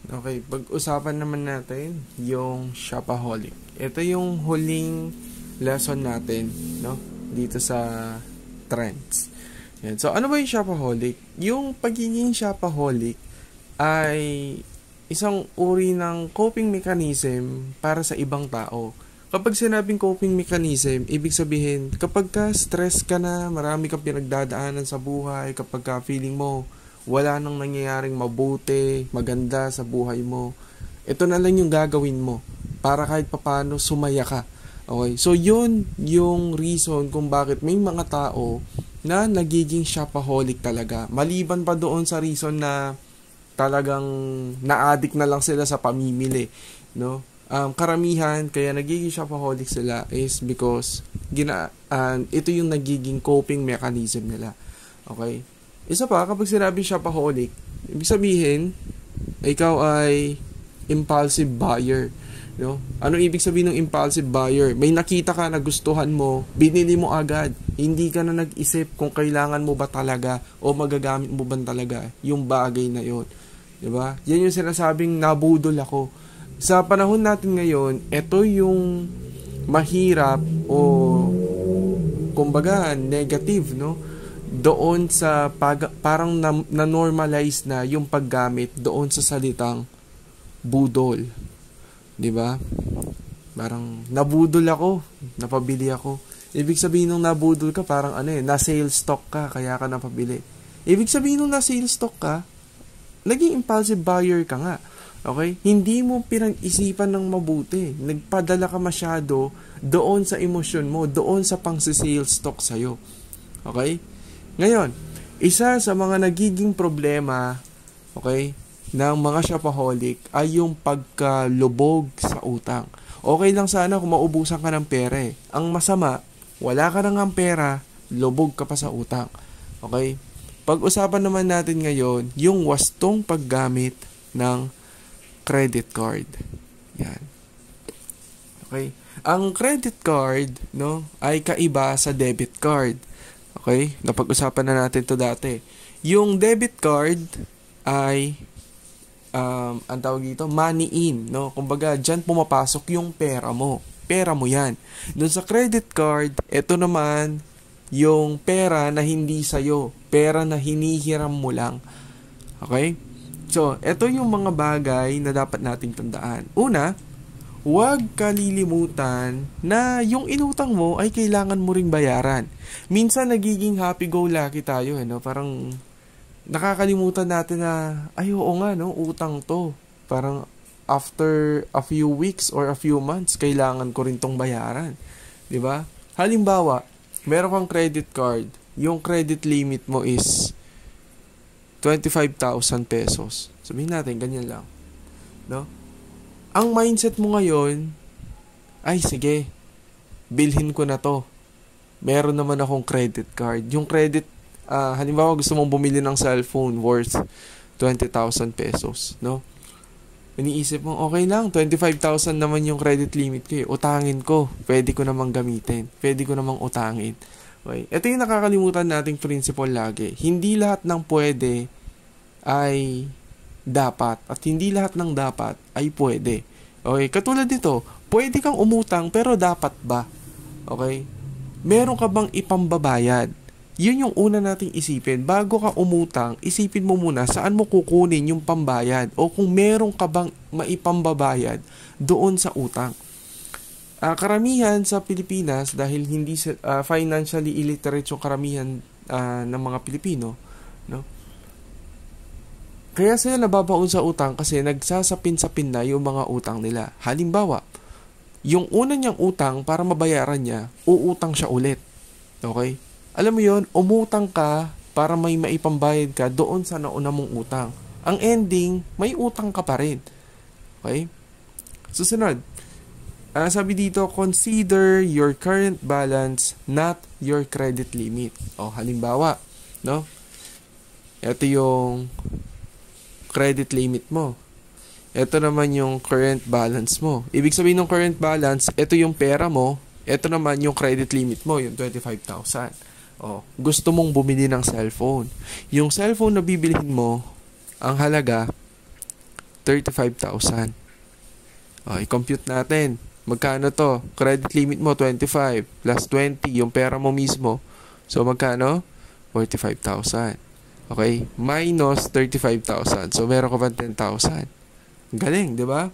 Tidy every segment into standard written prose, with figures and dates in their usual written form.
Okay, pag-usapan naman natin yung shopaholic. Ito yung huling lesson natin, no? Dito sa trends. Yan. So, ano ba yung shopaholic? Yung pagiging shopaholic ay isang uri ng coping mechanism para sa ibang tao. Kapag sinabing coping mechanism, ibig sabihin, kapag ka stress ka na, marami kang pinagdadaanan sa buhay, kapag ka feeling mo, wala nang nangyayaring mabuti, maganda sa buhay mo, ito na lang yung gagawin mo para kahit papano sumaya ka. Okay? So, yun yung reason kung bakit may mga tao na nagiging shopaholic talaga. Maliban pa doon sa reason na talagang na-addict na lang sila sa pamimili, no? Karamihan kaya nagiging shopaholic sila is because ito yung nagiging coping mechanism nila. Okay? Isa pa, kapag sinabi shopaholic, ibig sabihin, ikaw ay impulsive buyer. No? Anong ibig sabihin ng impulsive buyer? May nakita ka na gustuhan mo, binili mo agad. Hindi ka na nag-isip kung kailangan mo ba talaga o magagamit mo ba talaga yung bagay na yon. Diba? Yan yung sinasabing nabudol ako. Sa panahon natin ngayon, ito yung mahirap o kumbaga negative, no? Doon sa parang na-normalize na yung paggamit doon sa salitang budol. 'Di ba? Parang nabudol ako, napabili ako. Ibig sabihin nung nabudol ka, parang na-sale stock ka kaya ka napabili. Ibig sabihin nung na-sale stock ka, naging impulsive buyer ka nga. Okay? Hindi mo pinag-isipan ng mabuti. Nagpadala ka masyado doon sa emosyon mo, doon sa pang-sale stock sa'yo. Okay? Ngayon, isa sa mga nagiging problema, okay, ng mga shopaholic ay yung pagkalubog sa utang. Okay lang sana kung maubusan ka ng pera. Ang masama, wala ka nang pera, lubog ka pa sa utang. Okay? Pag-usapan naman natin ngayon yung wastong paggamit ng credit card. Yan. Okay? Ang credit card, no, ay kaiba sa debit card. Okay? Napag-usapan na natin to dati. Yung debit card ay ang tawag dito, money in, no? Kumbaga, diyan pumapasok yung pera mo. Pera mo 'yan. Doon sa credit card, ito naman yung pera na hindi sa'yo. Pera na hinihiram mo lang. Okay? So, ito yung mga bagay na dapat nating tandaan. Una, huwag kalilimutan na yung inutang mo ay kailangan mo ring bayaran. Minsan nagiging happy-go-lucky tayo, no? Parang nakakalimutan natin na, ay oo nga, no? Utang to. Parang after a few weeks or a few months, kailangan ko rin tong bayaran. 'Di ba? Halimbawa, meron kang credit card, yung credit limit mo is 25,000 pesos. Sabihin natin, ganyan lang. No? Ang mindset mo ngayon, ay sige, bilhin ko na to. Meron naman akong credit card. Yung credit, halimbawa gusto mong bumili ng cellphone worth 20,000 pesos. No? Iniisip mo, okay lang, 25,000 naman yung credit limit ko. Utangin ko, pwede ko namang gamitin. Pwede ko namang utangin. Okay. Ito yung nakakalimutan nating principle lagi. Hindi lahat ng pwede ay dapat at hindi lahat ng dapat ay pwede. Okay, katulad dito, pwede kang umutang pero dapat ba? Okay? Meron ka bang ipambabayad? Yun yung una nating isipin. Bago ka umutang, isipin mo muna saan mo kukunin yung pambayad o kung meron ka bang maipambabayad doon sa utang. Karamihan sa Pilipinas, dahil hindi financially illiterate yung karamihan ng mga Pilipino, no? Kaya sila nababaon sa utang kasi nagsasapin-sapin na yung mga utang nila. Halimbawa, yung una niyang utang para mabayaran niya, uutang siya ulit. Okay? Alam mo yon, umutang ka para may maipambayad ka doon sa nauna mong utang. Ang ending, may utang ka pa rin. Okay? Susunod. Sabi dito, consider your current balance, not your credit limit. O, halimbawa, no? Ito yung credit limit mo. Ito naman yung current balance mo. Ibig sabihin ng current balance, ito yung pera mo, ito naman yung credit limit mo, yung 25,000. O, gusto mong bumili ng cellphone. Yung cellphone na bibilihin mo, ang halaga, 35,000. O, i-compute natin. Magkano to? Credit limit mo, 25 plus 20, yung pera mo mismo. So, magkano? 45,000. Okay? Minus 35,000. So, meron ka pa 10,000. Galing, di ba?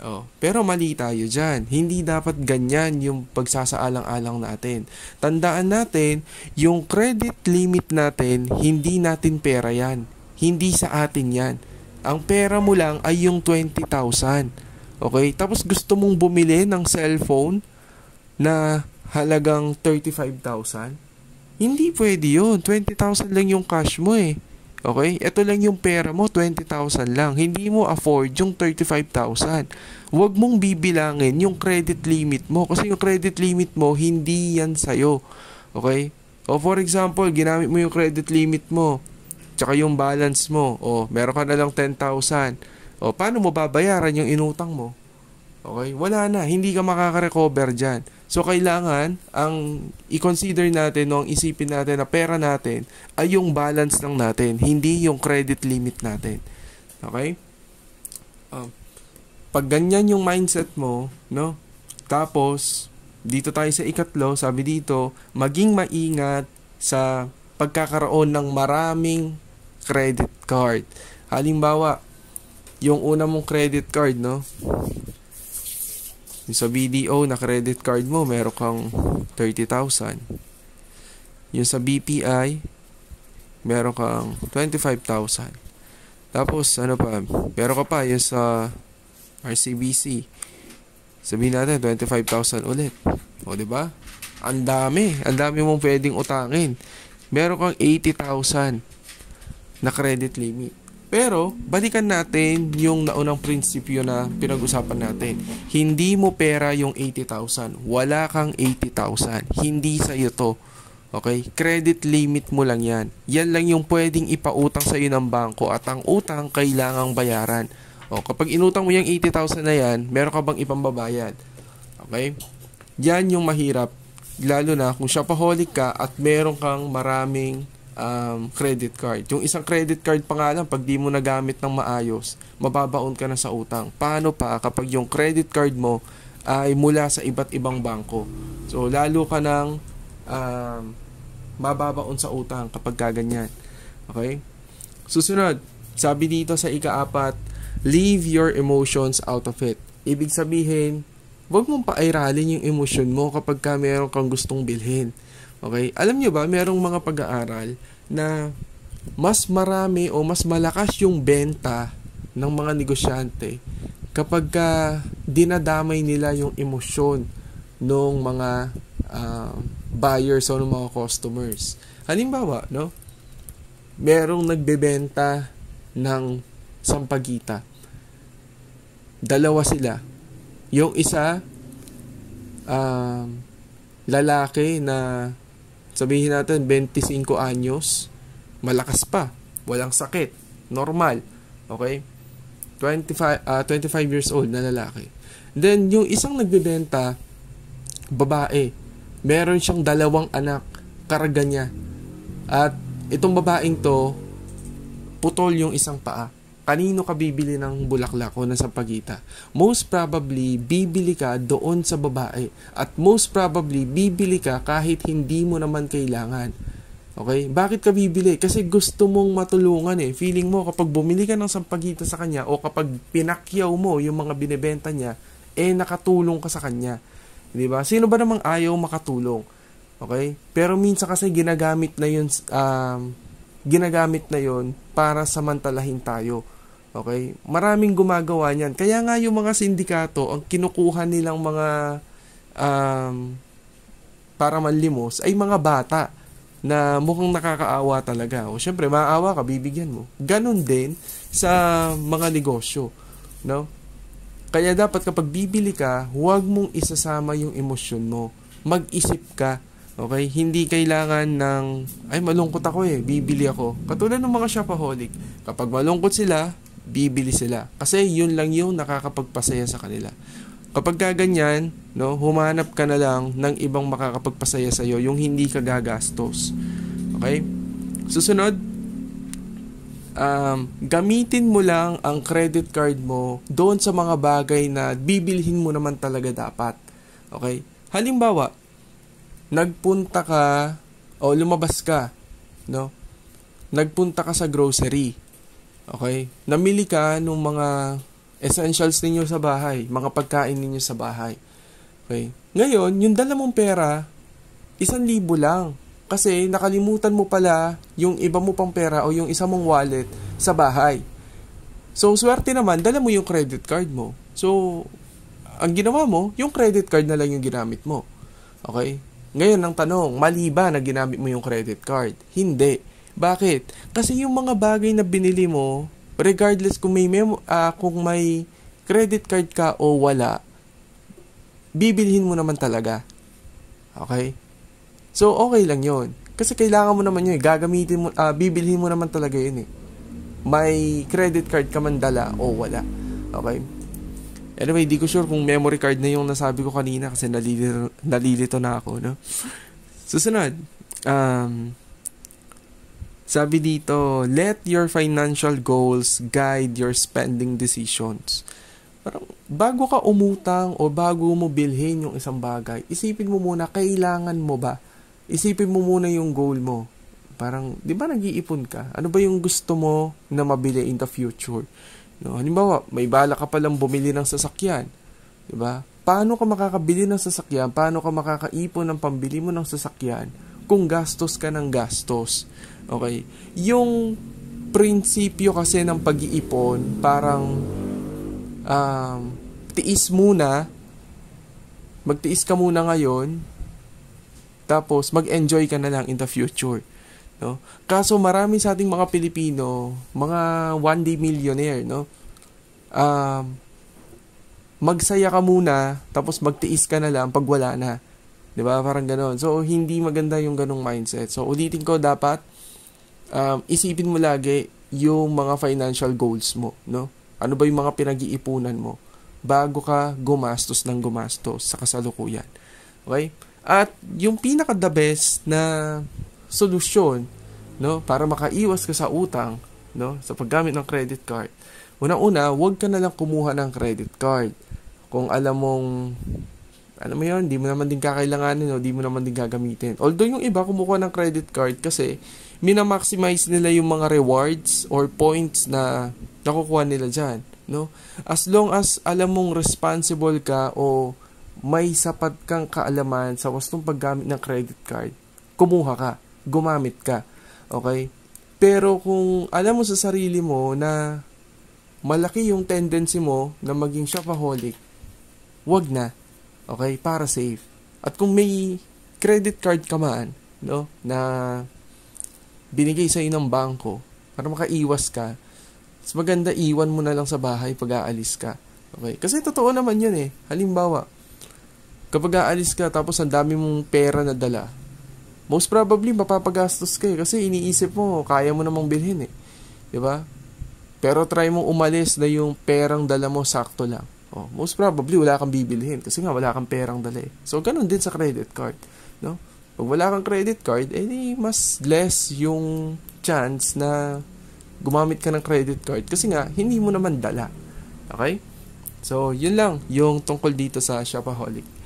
Oh, pero mali tayo dyan. Hindi dapat ganyan yung pagsasaalang-alang natin. Tandaan natin, yung credit limit natin, hindi natin pera yan. Hindi sa atin yan. Ang pera mo lang ay yung 20,000. Okay? Tapos gusto mong bumili ng cellphone na halagang 35,000. Hindi pwede yun. 20,000 lang yung cash mo eh. Okay? Ito lang yung pera mo, 20,000 lang. Hindi mo afford yung 35,000. Huwag mong bibilangin yung credit limit mo. Kasi yung credit limit mo, hindi yan sa'yo. Okay? O for example, ginamit mo yung credit limit mo, tsaka yung balance mo. O, meron ka na lang 10,000. O, paano mo babayaran yung inutang mo? Okay? Wala na. Hindi ka makaka-recover dyan. So, kailangan, ang i-consider natin, ang isipin natin na pera natin ay yung balance lang natin, hindi yung credit limit natin. Okay? Pag ganyan yung mindset mo, no? Tapos, dito tayo sa ikatlo, sabi dito, maging maingat sa pagkakaroon ng maraming credit card. Halimbawa, yung una mong credit card, no? Yung sa BDO na credit card mo, meron kang 30,000. Yung sa BPI, meron kang 25,000. Tapos, ano pa? Meron ka pa yung sa RCBC. Sabihin natin, 25,000 ulit. O, diba? Ang dami. Ang dami mong pwedeng utangin. Meron kang 80,000 na credit limit. Pero, balikan natin yung naunang prinsipyo na pinag-usapan natin. Hindi mo pera yung 80,000. Wala kang 80,000. Hindi sa'yo to. Okay? Credit limit mo lang yan. Yan lang yung pwedeng ipautang sa'yo ng bangko at ang utang kailangang bayaran. O, kapag inutang mo yung 80,000 na yan, meron ka bang ipambabayad? Okay? Yan yung mahirap. Lalo na kung shopaholic ka at meron kang maraming credit card. Yung isang credit card pa nga lang, pag di mo nagamit ng maayos, mababaon ka na sa utang. Paano pa kapag yung credit card mo ay mula sa iba't ibang bangko? So, lalo ka ng mababaon sa utang kapag kaganyan. Okay? Susunod, sabi dito sa ika-4, leave your emotions out of it. Ibig sabihin, huwag mong pairalin yung emosyon mo kapag ka meron kang gustong bilhin. Okay? Alam nyo ba, merong mga pag-aaral na mas marami o mas malakas yung benta ng mga negosyante kapag dinadamay nila yung emosyon ng mga buyers o ng mga customers. Halimbawa, no? Merong nagbebenta ng sampagita. Dalawa sila. Yung isa, lalaki na sabihin natin 25 anyos, malakas pa, walang sakit, normal, okay? 25 years old na lalaki. Then yung isang nagbebenta, babae, meron siyang 2 anak, karga niya. At itong babaeng to, putol yung isang paa. Kanino ka bibili ng bulaklak o ng sampagita? Most probably, bibili ka doon sa babae. At most probably, bibili ka kahit hindi mo naman kailangan. Okay? Bakit ka bibili? Kasi gusto mong matulungan eh. Feeling mo kapag bumili ka ng sampagita sa kanya o kapag pinakyaw mo yung mga binebenta niya, nakatulong ka sa kanya. Diba? Sino ba namang ayaw makatulong? Okay? Pero minsan kasi ginagamit na yun para samantalahin tayo. Okay? Maraming gumagawa niyan. Kaya nga yung mga sindikato, ang kinukuha nilang mga para manlimos ay mga bata na mukhang nakakaawa talaga. O syempre, maawa ka, bibigyan mo. Ganon din sa mga negosyo. No? Kaya dapat kapag bibili ka, huwag mong isasama yung emosyon mo. Mag-isip ka. Okay? Hindi kailangan ng, ay malungkot ako bibili ako. Katulad ng mga shopaholic. Kapag malungkot sila, bibili sila. Kasi yun lang yung nakakapagpasaya sa kanila. Kapag gaganyan, no, humanap ka na lang ng ibang makakapagpasaya sa iyo, yung hindi ka gagastos. Okay? Susunod, gamitin mo lang ang credit card mo doon sa mga bagay na bibilhin mo naman talaga dapat. Okay? Halimbawa, nagpunta ka o lumabas ka, no? Nagpunta ka sa grocery. Okay? Namili ka ng mga essentials ninyo sa bahay, mga pagkain ninyo sa bahay. Okay? Ngayon, yung dala mong pera, 1,000 lang. Kasi nakalimutan mo pala yung iba mo pang pera o yung isa mong wallet sa bahay. So, swerte naman, dala mo yung credit card mo. So, ang ginawa mo, yung credit card na lang yung ginamit mo. Okay? Ngayon, ang tanong, mali ba na ginamit mo yung credit card? Hindi. Bakit? Kasi yung mga bagay na binili mo, regardless kung may credit card ka o wala, bibilhin mo naman talaga. Okay? So, okay lang yun. Kasi kailangan mo naman yun. Bibilhin mo naman talaga yun eh. May credit card ka man dala o wala. Okay? Anyway, di ko sure kung memory card na yung nasabi ko kanina kasi nalilito na ako, no? Susunod. Sabi dito, let your financial goals guide your spending decisions. Parang bago ka umutang o bago mo bilhin yung isang bagay, isipin mo muna, kailangan mo ba? Isipin mo muna yung goal mo. Parang, di ba nag-iipon ka? Ano ba yung gusto mo na mabili in the future? No, halimbawa, may bala ka palang bumili ng sasakyan. Di ba? Paano ka makakabili ng sasakyan? Paano ka makakaipon ng pambili mo ng sasakyan kung gastos ka ng gastos? Okay? Yung prinsipyo kasi ng pag-iipon, parang tiis muna, magtiis ka muna ngayon, tapos mag-enjoy ka na lang in the future. No? Kaso marami sa ating mga Pilipino, mga one day millionaire, no? Magsaya ka muna, tapos magtiis ka na lang pag wala na. 'Di ba? Parang ganoon. So hindi maganda yung ganong mindset. So ulitin ko, dapat isipin mo lagi yung mga financial goals mo, no? Ano ba yung mga pinag-iipunan mo bago ka gumastos ng gumastos sa kasalukuyan. Okay? At yung pinaka-the best na solusyon, no, para makaiwas ka sa utang, no, sa paggamit ng credit card. Una-una, huwag ka na lang kumuha ng credit card. Kung alam mo yun, di mo naman din kakailanganin, no, di mo naman din gagamitin. Although yung iba kumukuha ng credit card kasi minamaximize nila yung mga rewards or points na nakukuha nila dyan, no? As long as alam mong responsible ka o may sapat kang kaalaman sa wastong paggamit ng credit card, kumuha ka, gumamit ka. Okay? Pero kung alam mo sa sarili mo na malaki yung tendency mo na maging shopaholic, wag na. Okay? Para safe. At kung may credit card ka man, no, na binigay sa'yo ng bangko para makaiwas ka, mas maganda iwan mo na lang sa bahay pag aalis ka. Okay? Kasi totoo naman yun eh. Halimbawa, kapag aalis ka tapos ang dami mong pera na dala, most probably mapapagastos ka kasi iniisip mo, kaya mo namang bilhin eh. Diba? Pero try mong umalis na yung perang dala mo sakto lang. Oh, most probably wala kang bibilhin kasi nga wala kang perang dala eh. So, ganun din sa credit card. No? Pag wala kang credit card, mas less yung chance na gumamit ka ng credit card kasi nga, hindi mo naman dala. Okay? So, yun lang yung tungkol dito sa Shopaholic.